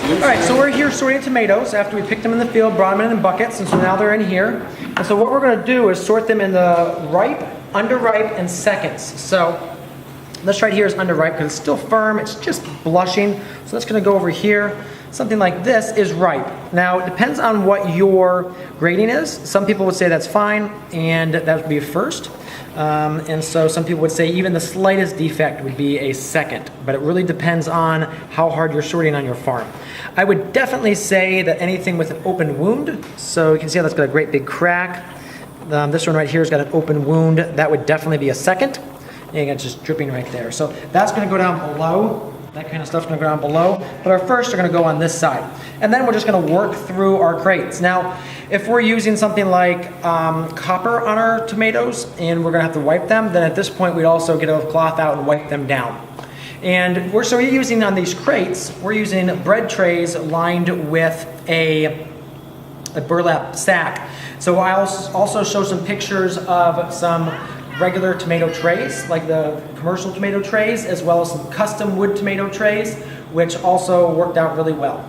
All right, so we're here sorting tomatoes after we picked them in the field, brought them in buckets, and so now they're in here. And so what we're going to do is sort them in the ripe, underripe, and seconds. So this right here is underripe because it's still firm, it's just blushing. So that's going to go over here. Something like this is ripe. Now, it depends on what your grading is. Some people would say that's fine, and that would be a first. And so some people would say even the slightest defect would be a second, but it really depends on how hard you're sorting on your farm. I would definitely say that anything with an open wound, so you can see how that's got a great big crack. This one right here has got an open wound. That would definitely be a second. And it's just dripping right there. So that's going to go down below. That kind of stuff's going to go down below. But our first are going to go on this side. And then we're just going to work through our crates. Now, if we're using something like copper on our tomatoes and we're going to have to wipe them, then at this point we'd also get a cloth out and wipe them down. And we're using on these crates, we're using bread trays lined with a burlap sack. So I'll also show some pictures of some regular tomato trays, like the commercial tomato trays, as well as some custom wood tomato trays, which also worked out really well.